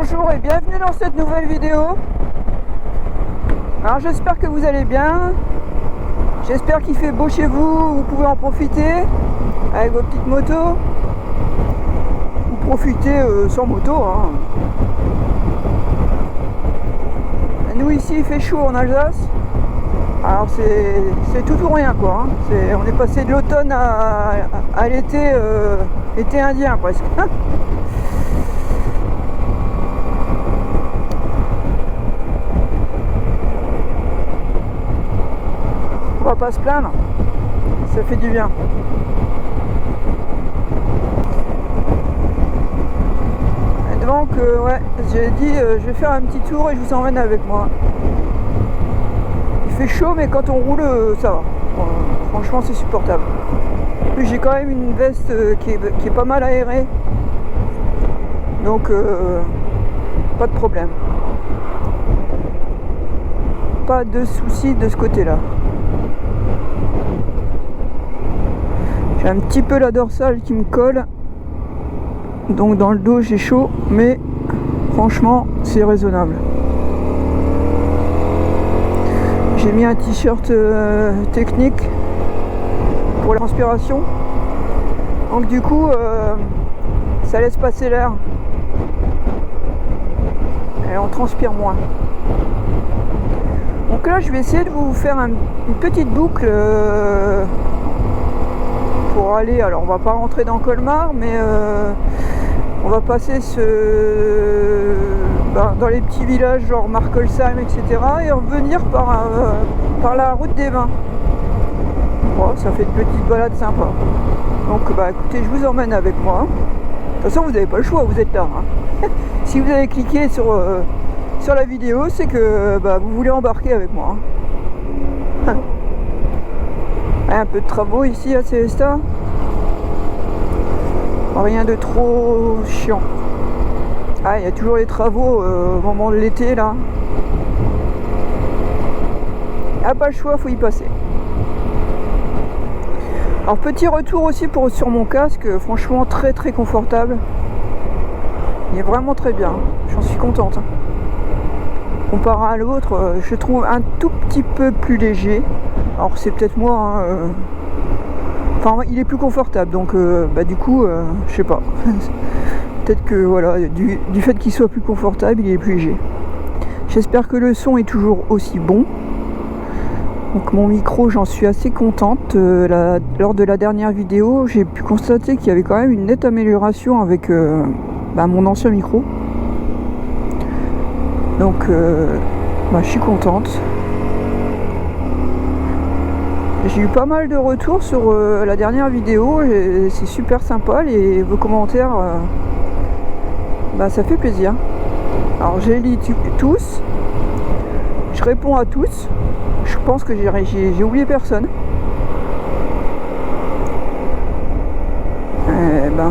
Bonjour et bienvenue dans cette nouvelle vidéo. Alors j'espère que vous allez bien. J'espère qu'il fait beau chez vous, vous pouvez en profiter avec vos petites motos. Ou profiter sans moto. Hein. Nous ici il fait chaud en Alsace. Alors c'est tout ou rien quoi. Hein. On est passé de l'automne à l'été, été indien presque. On va pas se plaindre, ça fait du bien. Et donc ouais, j'ai dit je vais faire un petit tour et je vous emmène avec moi. Il fait chaud mais quand on roule ça va. Franchement c'est supportable. En plus j'ai quand même une veste qui est pas mal aérée. Donc pas de problème. Pas de soucis de ce côté-là. J'ai un petit peu la dorsale qui me colle. Donc dans le dos j'ai chaud, mais franchement c'est raisonnable. J'ai mis un t-shirt technique pour la transpiration. Donc du coup ça laisse passer l'air. Et on transpire moins. Donc là je vais essayer de vous faire une petite boucle pour aller, alors on va pas rentrer dans Colmar, mais on va passer dans les petits villages genre Markolsheim, etc. et revenir par la route des vins. Bon, ça fait une petite balade sympa. Donc écoutez, je vous emmène avec moi. De toute façon vous n'avez pas le choix, vous êtes là. Hein. Si vous avez cliqué sur la vidéo, c'est que vous voulez embarquer avec moi. Hein. Un peu de travaux ici à Célestat. Rien de trop chiant. Ah, il y a toujours les travaux au moment de l'été là. Ah, pas le choix, faut y passer. Alors petit retour aussi sur mon casque, franchement très très confortable. Il est vraiment très bien, j'en suis contente. Hein. Comparé à l'autre, je trouve un tout petit peu plus léger. Alors c'est peut-être moi, hein, enfin il est plus confortable, donc du coup, je sais pas. Peut-être que voilà, du fait qu'il soit plus confortable, il est plus léger. J'espère que le son est toujours aussi bon. Donc mon micro, j'en suis assez contente. Lors de la dernière vidéo, j'ai pu constater qu'il y avait quand même une nette amélioration avec mon ancien micro. Donc je suis contente. J'ai eu pas mal de retours sur la dernière vidéo et c'est super sympa, vos commentaires, ça fait plaisir. Alors j'ai lu tous, je réponds à tous, je pense que j'ai oublié personne.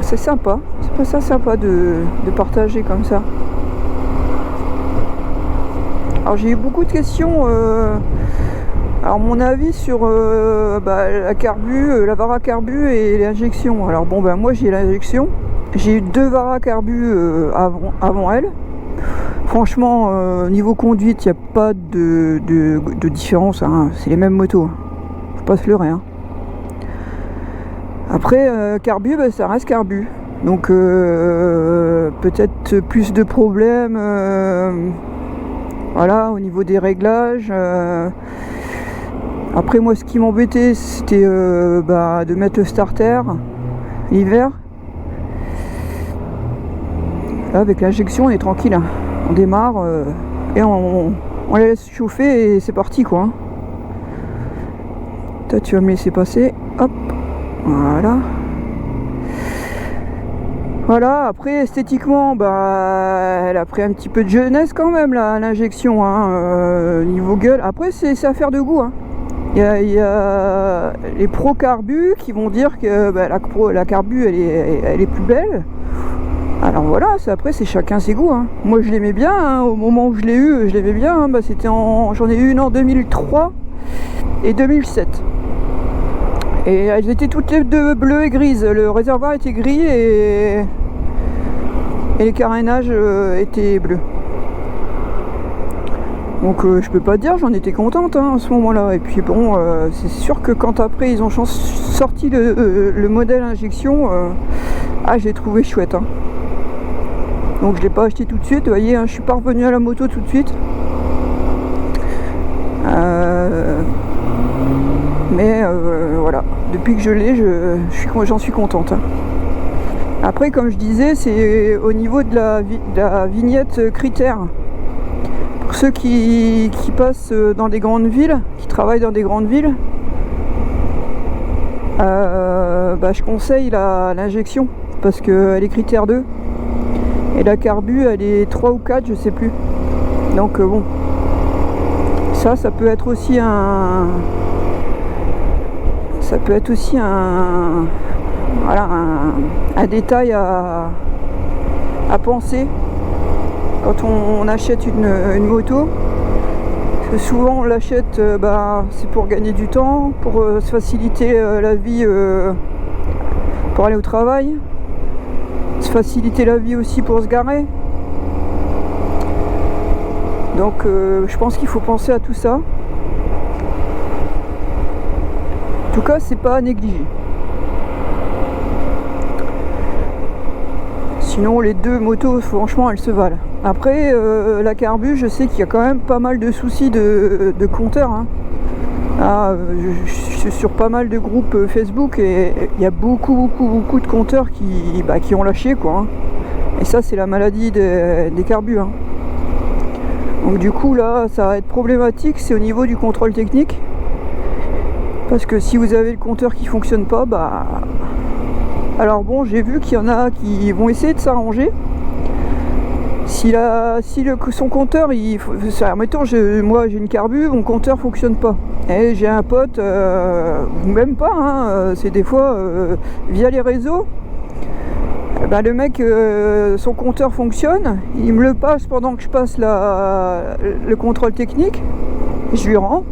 C'est sympa, c'est pas ça sympa de partager comme ça. Alors j'ai eu beaucoup de questions. Alors mon avis sur la Varacarbu et l'injection. Alors moi j'ai l'injection. J'ai eu 2 Varacarbu avant elle. Franchement niveau conduite il n'y a pas de différence. Hein. C'est les mêmes motos. Faut pas se leurrer. Hein. Après carbu ça reste carbu. Donc peut-être plus de problèmes. Voilà, au niveau des réglages. Après moi ce qui m'embêtait c'était de mettre le starter l'hiver. Là avec l'injection on est tranquille. Hein. On démarre et on la laisse chauffer et c'est parti quoi. Hein. Toi tu vas me laisser passer. Hop. Voilà. Voilà, après esthétiquement, elle a pris un petit peu de jeunesse quand même là, l'injection, hein, niveau gueule. Après c'est affaire de goût. Hein. Il y a les pro carbu qui vont dire que la carbu elle est plus belle. Alors voilà, après c'est chacun ses goûts. Hein. Moi je l'aimais bien, hein, au moment où je l'ai eu, je l'aimais bien. Hein, j'en ai eu une en 2003 et 2007. Et elles étaient toutes les deux bleues et grises. Le réservoir était gris et et les carénages étaient bleus. Donc je peux pas dire, j'en étais contente hein, à ce moment-là. Et puis bon, c'est sûr que quand après ils ont sorti le modèle injection, j'ai trouvé chouette. Hein. Donc je l'ai pas acheté tout de suite, vous voyez, hein, je suis pas revenu à la moto tout de suite. Mais voilà, depuis que je l'ai, j'en suis contente. Hein. Après, comme je disais, c'est au niveau de la vignette critère. Pour ceux qui passent dans des grandes villes, qui travaillent dans des grandes villes, je conseille l'injection parce qu'elle est critère 2 et la carbu elle est 3 ou 4, je sais plus. Donc bon, ça peut être aussi un détail à penser quand on achète une moto. Parce que souvent on l'achète c'est pour gagner du temps, pour se faciliter la vie pour aller au travail, se faciliter la vie aussi pour se garer. Donc je pense qu'il faut penser à tout ça. En tout cas, c'est pas à négliger. Sinon, les deux motos, franchement, elles se valent. Après, la carbu, je sais qu'il y a quand même pas mal de soucis de compteurs. Hein. Je suis sur pas mal de groupes Facebook et il y a beaucoup de compteurs qui ont lâché, quoi. Hein. Et ça, c'est la maladie des carbus. Hein. Donc du coup, là, ça va être problématique, c'est au niveau du contrôle technique. Parce que si vous avez le compteur qui fonctionne pas, alors bon, j'ai vu qu'il y en a qui vont essayer de s'arranger. Si son compteur, admettons, moi j'ai une carbu, mon compteur fonctionne pas. Et j'ai un pote, même pas, hein, c'est des fois via les réseaux. Le mec, son compteur fonctionne, il me le passe pendant que je passe le contrôle technique. Je lui rends,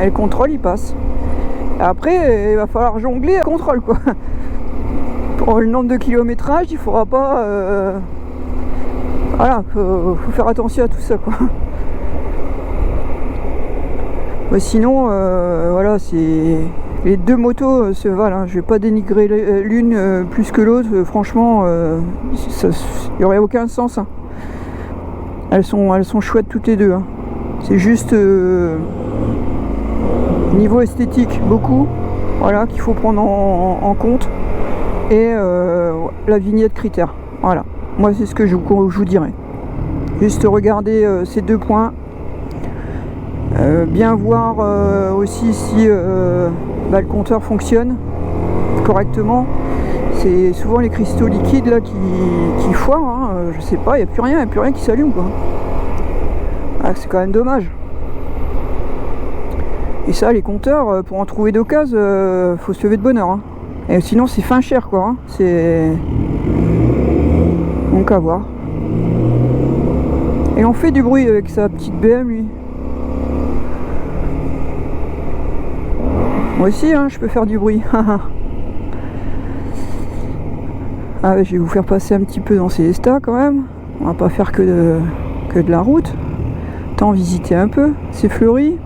et le contrôle il passe. Après, il va falloir jongler à contrôle, quoi. Pour le nombre de kilométrage, il faudra pas. Voilà, faut faire attention à tout ça, quoi. Mais sinon, voilà, les deux motos se valent. Hein. Je vais pas dénigrer l'une plus que l'autre. Franchement, il n'y aurait aucun sens. Hein. Elles sont chouettes toutes les deux. Hein. C'est juste niveau esthétique, beaucoup. Voilà, qu'il faut prendre en compte. Et la vignette critère. Voilà. Moi, c'est ce que je vous dirais. Juste regarder ces deux points. Bien voir aussi si le compteur fonctionne correctement. C'est souvent les cristaux liquides là qui foirent. Hein. Je sais pas, il n'y a plus rien qui s'allume, quoi. C'est quand même dommage. Et ça, les compteurs, pour en trouver d'occasion, faut se lever de bonne heure. Hein. Et sinon, c'est fin cher, quoi. Hein. C'est donc à voir. Et on fait du bruit avec sa petite BM, lui. Moi aussi, hein, je peux faire du bruit. Je vais vous faire passer un petit peu dans ces Célestat quand même. On va pas faire que de la route. Tant visiter un peu. C'est fleuri.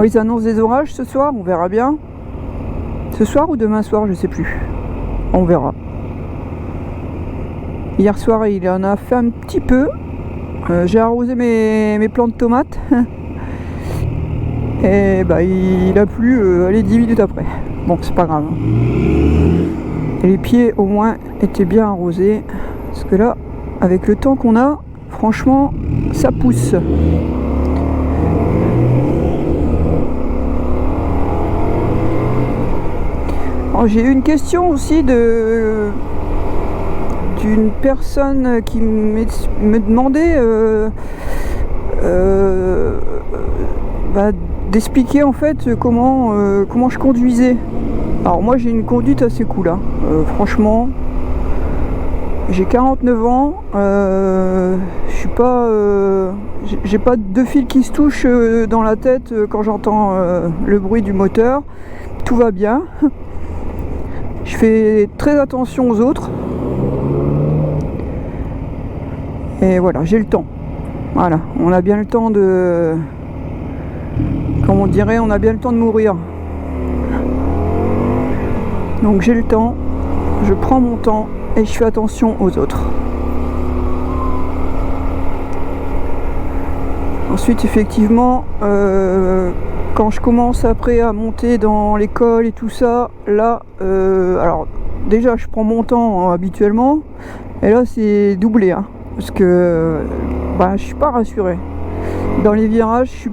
Ils annoncent des orages ce soir, on verra bien. Ce soir ou demain soir, je sais plus. On verra. Hier soir, il en a fait un petit peu. J'ai arrosé mes plants de tomates. Et il a plu allez, 10 minutes après. Bon, c'est pas grave. Et les pieds au moins étaient bien arrosés. Parce que là, avec le temps qu'on a, franchement, ça pousse. J'ai eu une question aussi d'une personne qui me demandait d'expliquer en fait comment je conduisais. Alors moi j'ai une conduite assez cool, hein. Franchement, j'ai 49 ans, j'ai pas deux fils qui se touchent dans la tête quand j'entends le bruit du moteur, tout va bien. Je fais très attention aux autres. Et voilà, j'ai le temps. Voilà, on a bien le temps de... Comme on dirait, on a bien le temps de mourir. Donc j'ai le temps, je prends mon temps et je fais attention aux autres. Ensuite, effectivement, quand je commence après à monter dans l'école et tout ça, là, alors déjà je prends mon temps habituellement, et là c'est doublé, hein, parce que je suis pas rassuré. Dans les virages,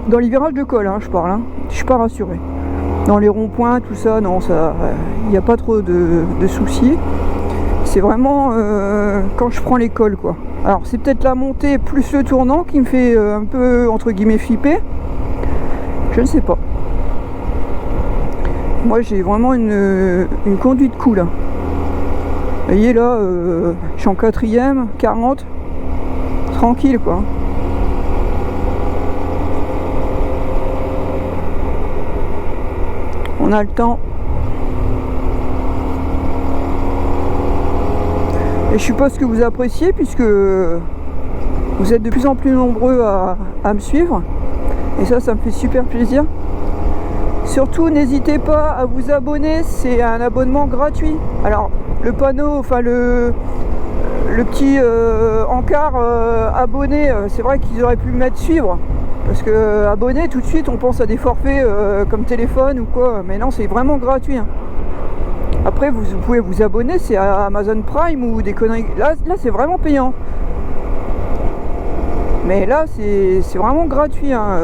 dans les virages de col, hein, je parle, hein, je suis pas rassuré. Dans les ronds-points, tout ça, non, ça, il n'y a pas trop de soucis. C'est vraiment quand je prends l'école, quoi. Alors c'est peut-être la montée plus le tournant qui me fait un peu entre guillemets flipper. Je ne sais pas. Moi j'ai vraiment une conduite cool. Vous voyez là, je suis en 4ème, 40. Tranquille quoi. On a le temps. Et je suppose que vous appréciez puisque vous êtes de plus en plus nombreux à me suivre. Et ça me fait super plaisir. Surtout, n'hésitez pas à vous abonner, c'est un abonnement gratuit. Alors, le panneau, enfin le petit encart abonné, c'est vrai qu'ils auraient pu mettre suivre. Parce que abonné, tout de suite, on pense à des forfaits comme téléphone ou quoi. Mais non, c'est vraiment gratuit. Hein. Après, vous pouvez vous abonner, c'est à Amazon Prime ou des conneries. Là c'est vraiment payant. Mais là, c'est vraiment gratuit. Hein,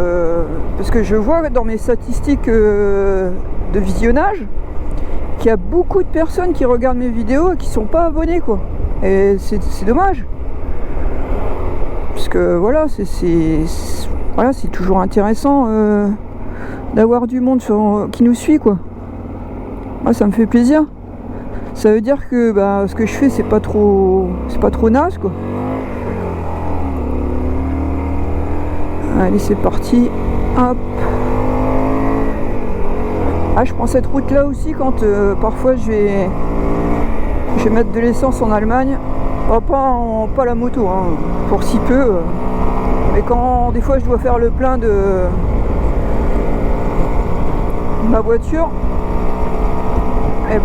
parce que je vois dans mes statistiques de visionnage qu'il y a beaucoup de personnes qui regardent mes vidéos et qui ne sont pas abonnées, quoi. Et c'est dommage. Parce que voilà, c'est toujours intéressant d'avoir du monde qui nous suit, quoi. Moi, ça me fait plaisir. Ça veut dire que ce que je fais, c'est pas trop naze, quoi. Allez, c'est parti. Hop. Ah, je prends cette route là aussi quand parfois je vais mettre de l'essence en Allemagne. Pas la moto, hein, pour si peu. Mais quand des fois je dois faire le plein de ma voiture, et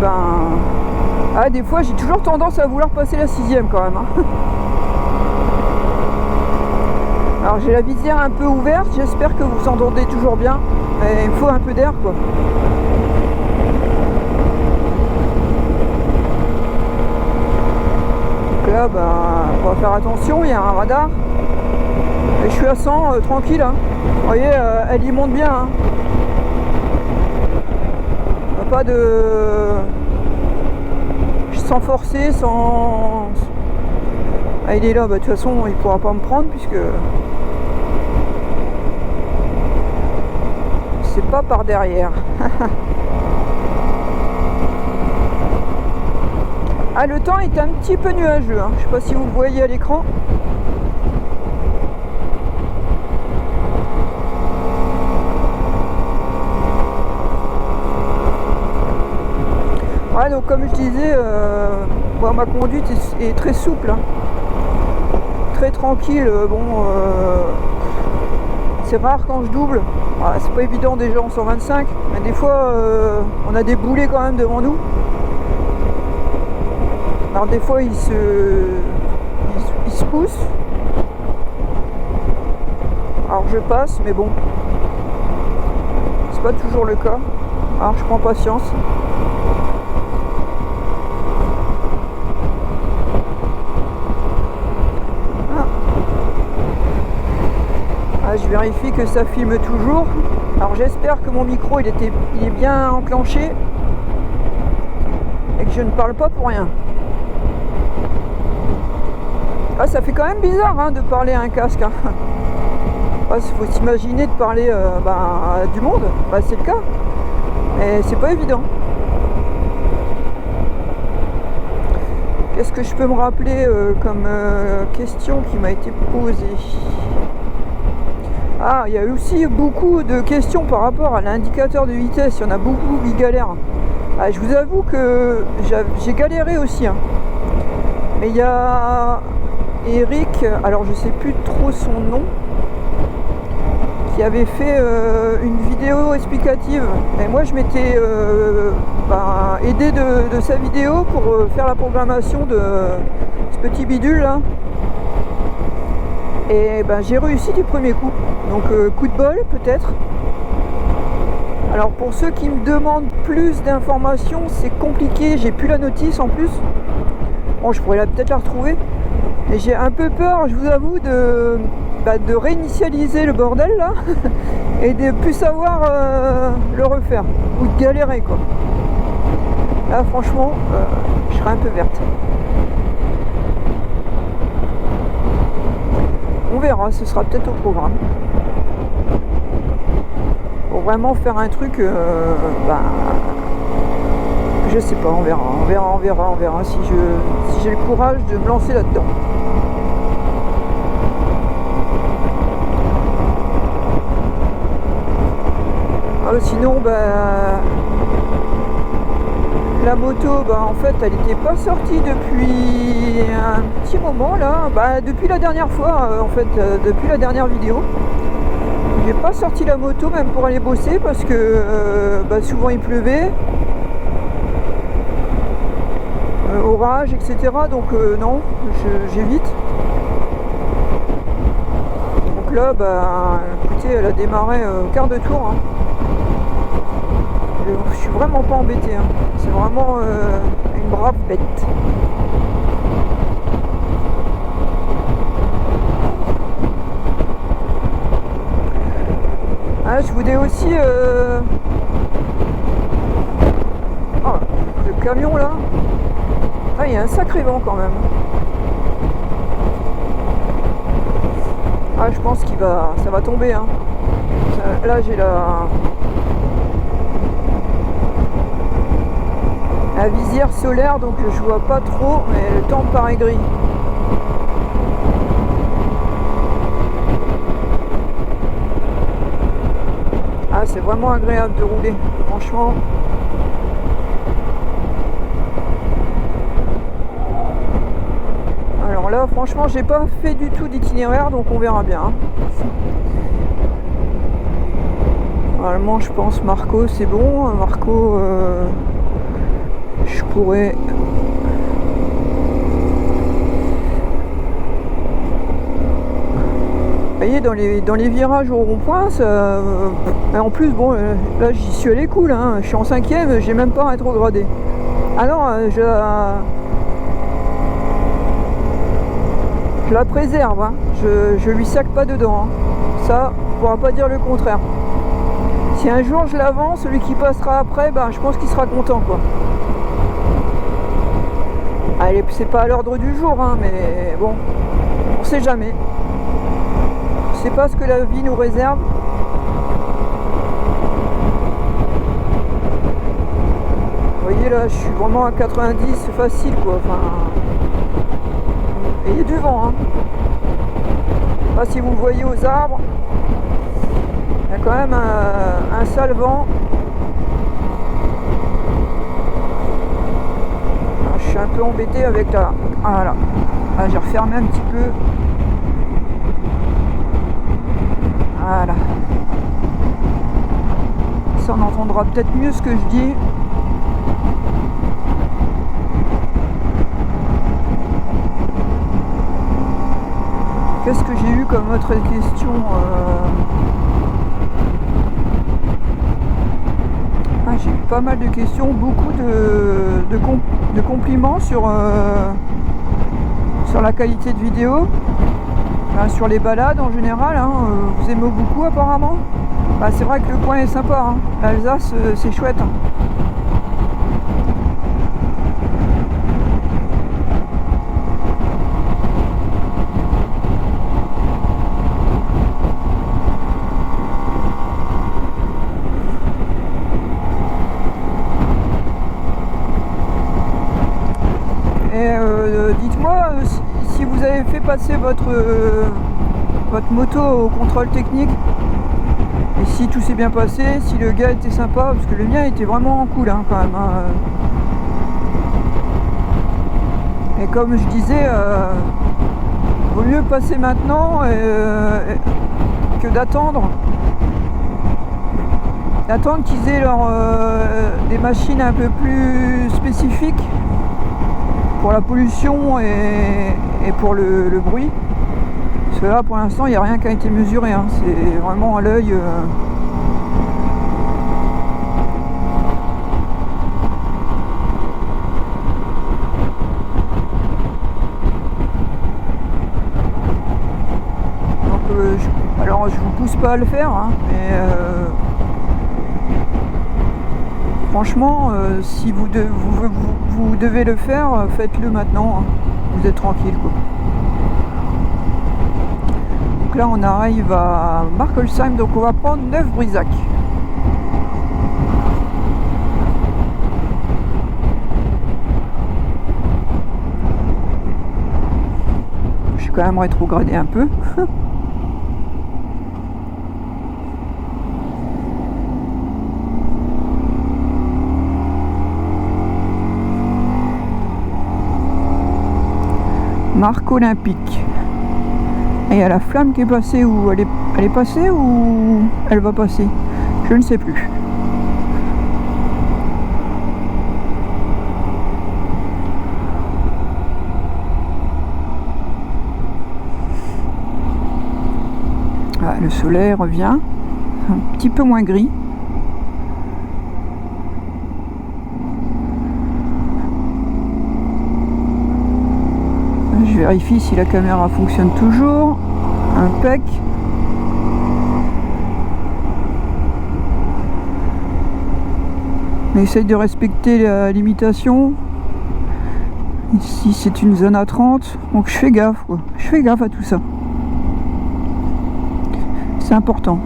des fois j'ai toujours tendance à vouloir passer la 6ème quand même. Hein. Alors j'ai la visière un peu ouverte, j'espère que vous entendez toujours bien. Et il me faut un peu d'air, quoi. Donc là, on va faire attention, il y a un radar. Et je suis à 100, tranquille. Hein. Vous voyez, elle y monte bien. Hein. Pas de... Sans forcer, sans... Ah, il est là, de toute façon, il pourra pas me prendre puisque... C'est pas par derrière. Ah, le temps est un petit peu nuageux, hein. Je sais pas si vous le voyez à l'écran. Ouais, donc comme je disais, ma conduite est très souple, hein. Très tranquille. C'est rare quand je double. Voilà, c'est pas évident déjà en 125, mais des fois on a des boulets quand même devant nous. Alors des fois ils se poussent. Alors je passe, mais bon, c'est pas toujours le cas. Alors je prends patience. Je vérifie que ça filme toujours. Alors j'espère que mon micro il est bien enclenché et que je ne parle pas pour rien. Ah, ça fait quand même bizarre, hein, de parler à un casque. Hein. Il faut s'imaginer de parler à du monde. C'est le cas. Mais c'est pas évident. Qu'est-ce que je peux me rappeler comme question qui m'a été posée? Ah, il y a aussi beaucoup de questions par rapport à l'indicateur de vitesse. Il y en a beaucoup qui galèrent. Ah, je vous avoue que j'ai galéré aussi, hein. Mais il y a Eric, alors je sais plus trop son nom, qui avait fait une vidéo explicative. Et moi je m'étais aidé de sa vidéo pour faire la programmation de ce petit bidule là. Et j'ai réussi du premier coup. Donc coup de bol peut-être. Alors pour ceux qui me demandent plus d'informations, c'est compliqué, j'ai plus la notice en plus. Bon, je pourrais peut-être la retrouver. Et j'ai un peu peur, je vous avoue, de réinitialiser le bordel là et de plus savoir le refaire ou de galérer quoi. Là franchement, je serais un peu verte. On verra, ce sera peut-être au programme. Pour vraiment faire un truc, je sais pas, on verra si j'ai le courage de me lancer là-dedans. Sinon, la moto, en fait, elle n'était pas sortie depuis un petit moment là. Depuis la dernière fois, en fait, depuis la dernière vidéo. J'ai pas sorti la moto même pour aller bosser parce que souvent il pleuvait, orage, etc. Donc non, j'évite. Donc là, écoutez, elle a démarré quart de tour. Hein. Je suis vraiment pas embêté. Hein. C'est vraiment une brave bête. Ah, je voulais aussi le camion là. Ah, il y a un sacré vent quand même. Ah, je pense ça va tomber. Hein. Là, j'ai la visière solaire, donc je vois pas trop, mais le temps paraît gris. Ah, c'est vraiment agréable de rouler, franchement. Alors là, franchement, j'ai pas fait du tout d'itinéraire, donc on verra bien. Normalement, je pense Marco, c'est bon. Marco, je pourrais... Vous voyez, dans les virages au rond-point, en plus, bon, là j'y suis allé cool, hein. Je suis en 5e, j'ai même pas rétrogradé. Ah non, je la préserve, hein. Je lui sac pas dedans. Hein. Ça, on pourra pas dire le contraire. Si un jour je l'avance, celui qui passera après, je pense qu'il sera content, quoi. Allez, c'est pas à l'ordre du jour, hein, mais bon, on sait jamais. On sait pas ce que la vie nous réserve. Vous voyez là, je suis vraiment à 90 facile quoi. Enfin, et il y a du vent. Hein. Je sais pas si vous le voyez aux arbres. Il y a quand même un sale vent. Alors, je suis un peu embêté avec la... Voilà. Ah, j'ai refermé un petit peu. Voilà. Ça, on entendra peut-être mieux ce que je dis. Qu'est-ce que j'ai eu comme autre question j'ai eu pas mal de questions, beaucoup de compliments sur la qualité de vidéo, sur les balades en général. Hein, vous aimez beaucoup apparemment. C'est vrai que le coin est sympa. Hein. L'Alsace, c'est chouette. Hein. Dites-moi si vous avez fait passer votre moto au contrôle technique et si tout s'est bien passé, si le gars était sympa, parce que le mien était vraiment cool hein, quand même. Hein. Et comme je disais, vaut mieux passer maintenant que d'attendre. D'attendre qu'ils aient des machines un peu plus spécifiques pour la pollution et pour le bruit. Parce que là pour l'instant il n'y a rien qui a été mesuré, hein. C'est vraiment à l'œil. Alors je vous pousse pas à le faire, hein, mais franchement si vous devez le faire, faites-le maintenant, hein. Vous êtes tranquille quoi. Donc là on arrive à Markelsheim, donc on va prendre Neuf-Brisach. Je suis quand même rétrogradé un peu. Marque olympique. Et il y a la flamme qui est passée, ou elle est passée ou elle va passer, je ne sais plus. Ah, le soleil revient, un petit peu moins gris. Je vérifie si la caméra fonctionne toujours. Impec. On essaye de respecter la limitation. Ici c'est une zone à 30, donc je fais gaffe quoi. Je fais gaffe à tout ça. C'est important.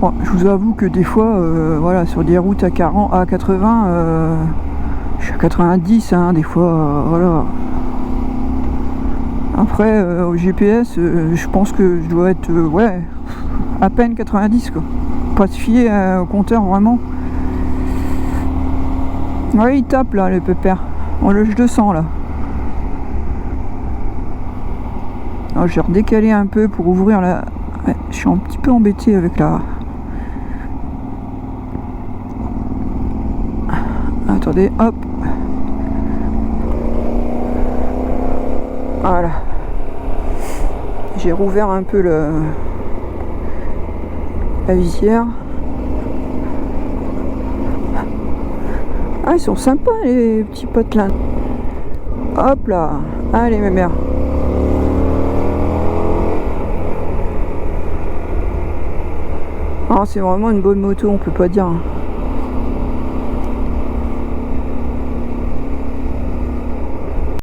Bon, je vous avoue que des fois, voilà, sur des routes à 40, à 80, je suis à 90, hein, des fois, voilà. Après, au GPS, je pense que je dois être, ouais, à peine 90, quoi. Pas se fier au compteur, vraiment. Ouais, il tape, là, le pépère. On le 200, là. Alors, je vais redécaler un peu pour ouvrir la... Ouais, je suis un petit peu embêté avec la... Attendez, hop. Voilà. J'ai rouvert un peu la visière. Ah, ils sont sympas les petits potes là. Hop là. Allez mes mères. Ah, c'est vraiment une bonne moto, on peut pas dire.